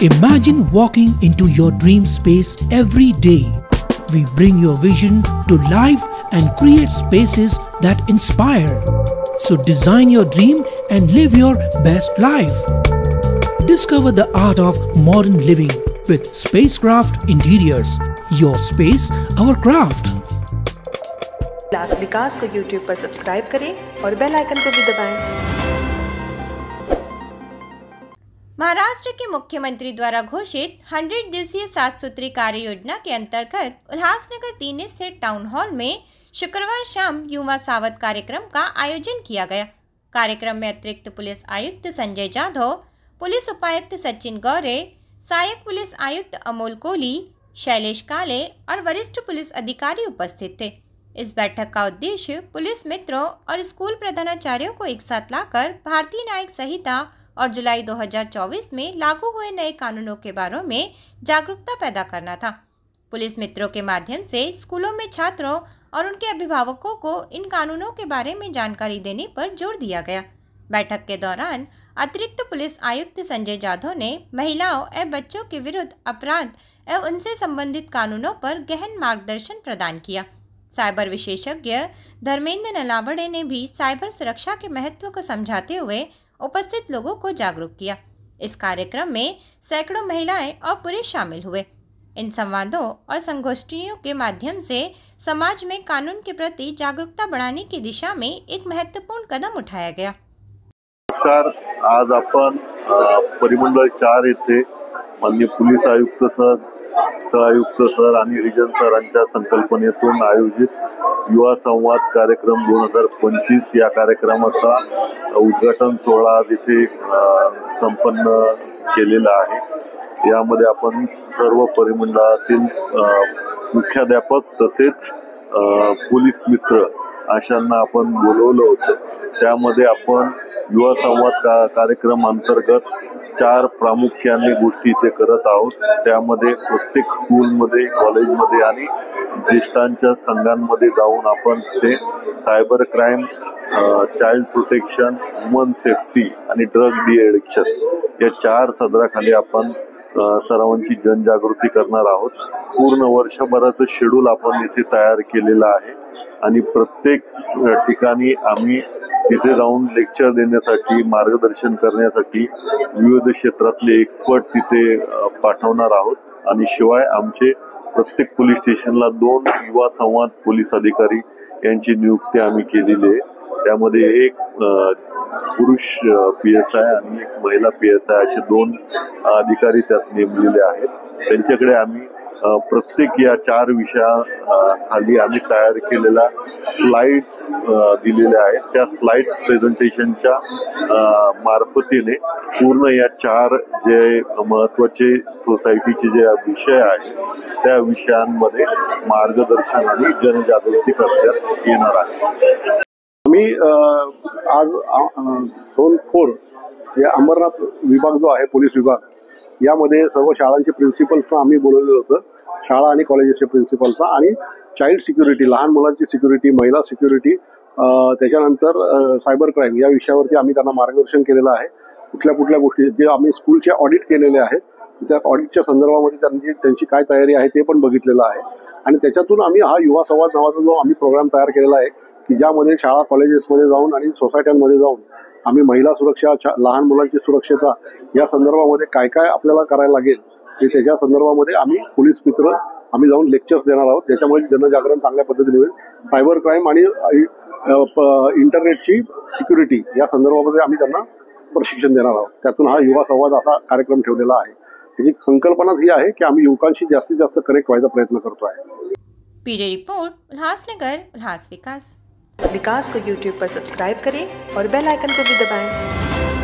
Imagine walking into your dream space every day. We bring your vision to life and create spaces that inspire. So design your dream and live your best life. Discover the art of modern living with Spacecraft Interiors. Your space, our craft. Class Vikas को YouTube पर subscribe करें और bell icon को भी दबाएं। महाराष्ट्र के मुख्यमंत्री द्वारा घोषित 100 दिवसीय 7 सूत्री कार्य योजना के अंतर्गत उल्लासनगर 3 स्थित टाउन हॉल में शुक्रवार शाम युवा सावध कार्यक्रम का आयोजन किया गया। कार्यक्रम में अतिरिक्त पुलिस आयुक्त संजय जाधव, पुलिस उपायुक्त सचिन गौरे, सहायक पुलिस आयुक्त अमोल कोहली, शैलेश काले और वरिष्ठ पुलिस अधिकारी उपस्थित थे। इस बैठक का उद्देश्य पुलिस मित्रों और स्कूल प्रधानाचार्यों को एक साथ लाकर भारतीय न्यायिक संहिता और जुलाई 2024 में लागू हुए नए कानूनों के बारे में जागरूकता पैदा करना था। पुलिस मित्रों के माध्यम से स्कूलों में छात्रों और उनके अभिभावकों को इन कानूनों के बारे में जानकारी देने पर जोर दिया गया। बैठक के दौरान अतिरिक्त पुलिस आयुक्त संजय जाधव ने महिलाओं एवं बच्चों के विरुद्ध अपराध एवं उनसे संबंधित कानूनों पर गहन मार्गदर्शन प्रदान किया। साइबर विशेषज्ञ धर्मेंद्र नलावड़े ने भी साइबर सुरक्षा के महत्व को समझाते हुए उपस्थित लोगों को जागरूक किया। इस कार्यक्रम में सैकड़ों महिलाएं और पुरुष शामिल हुए। इन संवादों और संगोष्ठियों के माध्यम से समाज में कानून के प्रति जागरूकता बढ़ाने की दिशा में एक महत्वपूर्ण कदम उठाया गया। नमस्कार, आज आपण परिमंडळ 4 येथे माननीय पोलीस आयुक्त सर, सहआयुक्त सर आणि रिजन सरांच्या संकल्पनेतून आयोजित युवा संवाद कार्यक्रम 2025 या कार्यक्रमाचा उद्घाटन सोहळा इथे संपन्न केलेला आहे। यामध्ये आपण सर्व परिमंडळातील मुख्याध्यापक तसेच पोलीस मित्र अशांना आपण बोलवलं होतं। त्यामध्ये आपण युवा संवाद कार्यक्रम अंतर्गत 4 प्रामुख्याने गोष्टी इथे करत आहोत। त्यामध्ये प्रत्येक स्कूलमध्ये, कॉलेजमध्ये आणि ज्येष्ठांच्या संघांमध्ये जाऊन आपण ते cyber crime, child protection, woman safety आणि ड्रग डी एडिक्शन या 4 सदराखाली आपण सर्वांची जनजागृती करणार आहोत। पूर्ण वर्षभराचं शेड्यूल आपण इथे तयार केलेलं आहे आणि प्रत्येक ठिकाणी आम्ही तिथे जाऊन लेक्चर देण्यासाठी, मार्गदर्शन करण्यासाठी विविध क्षेत्रातले एक्सपर्ट तिथे पाठवणार आहोत आणि शिवाय आमचे प्रत्येक पोलीस स्टेशनला 2 युवा संवाद पोलीस अधिकारी यांची नियुक्ती आम्ही केलेली आहे। त्यामध्ये एक पुरुष PSI आणि एक महिला PSI असे 2 अधिकारी त्यात नेमलेले आहेत। त्यांच्याकडे आम्ही प्रत्येक या 4 विषयाखाली आम्ही तयार केलेल्या स्लाइड्स दिलेल्या आहेत। त्या स्लाइड्स प्रेझेंटेशनच्या मार्फतीने पूर्ण या 4 जे महत्त्वाचे सोसायटीचे जे विषय आहेत त्या विषयांमध्ये मार्गदर्शन आणि जनजागृती करण्यात येणार आहे। मी आज झोन 4 या अंबरनाथ विभाग जो आहे पोलीस विभाग, यामध्ये सर्व शाळांचे प्रिन्सिपल्सना आम्ही बोलवलेलं होतं। शाळा आणि कॉलेजेसचे प्रिन्सिपल्सना आणि चाइल्ड सिक्युरिटी, लहान मुलांची सिक्युरिटी, महिला सिक्युरिटी, त्याच्यानंतर सायबर क्राईम या विषयावरती आम्ही त्यांना मार्गदर्शन केलेलं आहे। कुठल्या गोष्टी जे आम्ही स्कूलचे ऑडिट केलेले आहेत त्या ऑडिटच्या संदर्भामध्ये त्यांची काय तयारी आहे ते पण बघितलेलं आहे आणि त्याच्यातून आम्ही हा युवा संवाद नावाचा जो आम्ही प्रोग्राम तयार केलेला आहे की ज्यामध्ये शाळा कॉलेजेसमध्ये जाऊन आणि सोसायट्यांमध्ये जाऊन आम्ही महिला सुरक्षा, लहान मुलांची सुरक्षता या संदर्भामध्ये काय काय आपल्याला करायला लागेल ते त्याच्या संदर्भामध्ये आम्ही पोलीस मित्र आम्ही जाऊन लेक्चर्स देणार आहोत। त्याच्यामुळे जनजागरण चांगल्या पद्धतीने होईल। सायबर क्राईम आणि इंटरनेटची सिक्युरिटी या संदर्भामध्ये आम्ही त्यांना प्रशिक्षण देणार आहोत। त्यातून हा युवा संवाद असा कार्यक्रम ठेवलेला आहे। याची संकल्पनाच ही आहे की आम्ही युवकांशी जास्तीत जास्त कनेक्ट व्हायचा प्रयत्न करतो आहे। पीडे रिपोर्ट, उल्लासनगर, उल्लास विकास। विकास को YouTube पर सब्सक्राइब करें और बेल आइकन को भी दबाएं।